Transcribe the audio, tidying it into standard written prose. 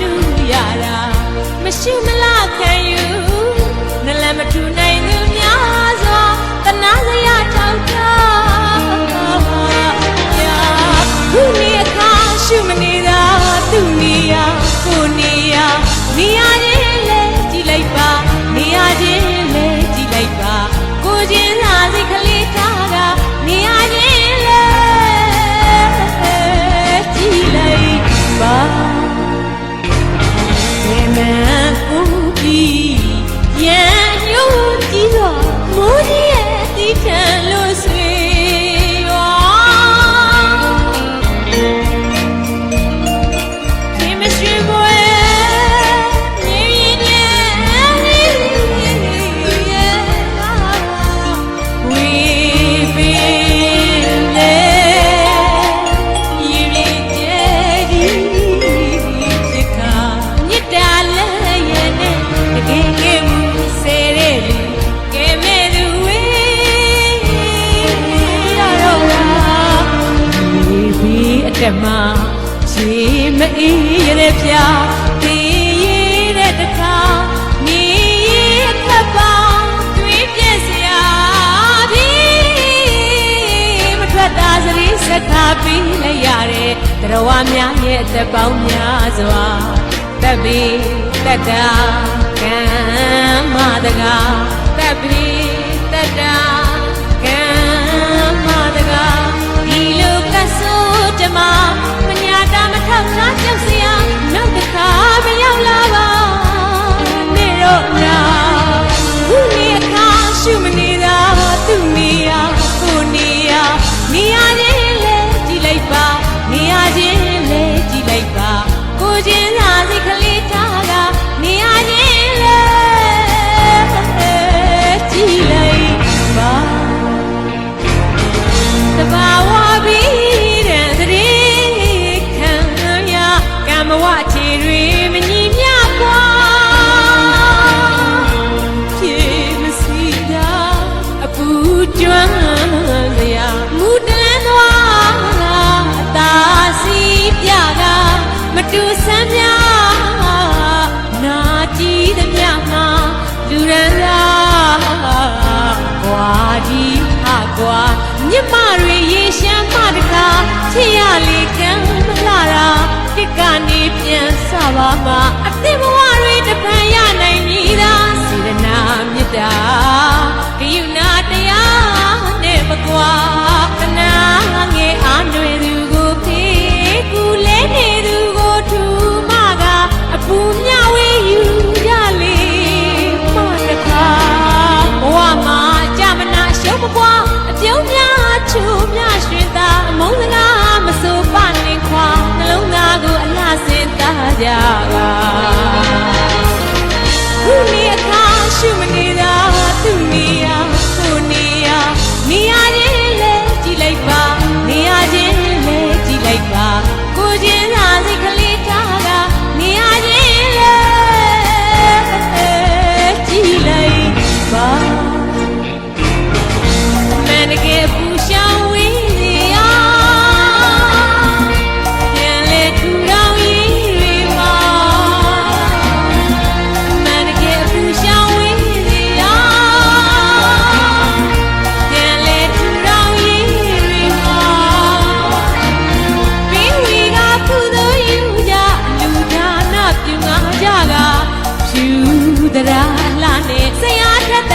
နူရတာမရှိမလားခံယူနလမထူနိုင်သူများစွာတနာစရာထောက်ထားခုနေအခါရှုမနေတာသူနေရကိုနေရနေရချင်းလဲကြည့်လိုက်ပါနေရချင်းလဲကြည့်လိုက်ပါကိုချင်းသာစိတ်ကလေးထားတာနေရချင်းလဲကြည့်လိုက်ပါဒီမန်ကိုပြီးရန်ညို့ကြည့်တော့မိုးကြီးရဲ့တီးထန်လို့ဆွေမချီမအေးရတဲ့ပြတေးရတဲ့တခါနေခပ်ပေါင်းတွေးပြည့်စရာပြီးမထွက်တာစရိစက်ထားပြီးလိုက်ရတဲ့တရားများရဲ့အသက်ပေါင်းများစွာတပ်ပြီးတက်တာကံမတကားတပ်ပြီးတက်တာကံမတကားဒီလိုကဆိုးကြမှာမညာတာမထောက်ထားကြောက်စရာနောက်တစ်ခါမရောက်လာပါနေတော့လားခုနေအခါရှုမနေတာသူနေရကိုနေရနေရချင်းလဲကြည့်လိုက်ပါနေရချင်းလဲကြည့်လိုက်ပါကိုချင်းသာစိတ်ကလေးထားတာနေရချင်းလဲကြည့်လိုက်ပါတဘာဝပြီးတဲ့သတိခံရကံမဝချီတွေမညီမျှကွာဖြစ်မစီတာအပူကျွမ်းစရာမူတလန်းသွားအသာစီပြကမတူဆန်းများနာကြည့်သည်မြမှာလူရန်သာကွာဒီဟာကွာမြမတွေရေရှမ်းမတကားချစ်ရလေကံမလာတာတစ်ကနေပြန်စပါမှာအသစ်ဘဝတွေတပံရနိုင်မည်သာစေတနာမေတ္တာဂယုဏတရားနဲ့မကွာတနာငယ်အားနွယ်သူကိုဖေးကူလဲနေသူကိုထူမကအပူမြဝေးယူရလေမတကားဘဝမှာကြမနာရှုံးမပွားအပြုံးများချူမြရွှင်သာအမုန်းစကားမဆိုပလင်ခွာနှလုံးသားကိုအလှဆင်သားကြပါခုနေအခါရှုမနေတာသူနေရကိုနေရနေရချင်းလဲကြည့်လိုက်ပါနေရချင်းလဲကြည့်လိုက်ပါကိုချင်းသာစိတ်ကလေးထားတာနေရချင်းလဲကြည့်လိုက်ပါမန်တကယ်ပူရှောင်းဝေးစီရပြန်လေထူထောင်ရည်တွေမှာမန်တကယ်ပူရှောင်းဝေးစီရပြန်လေထူထောင်ရည်တွေမှာပြီးဝီကဖူသို့ယူကြလူဒါနပြုငါကြကဖြူတရာလှနဲ့ဆရာထက်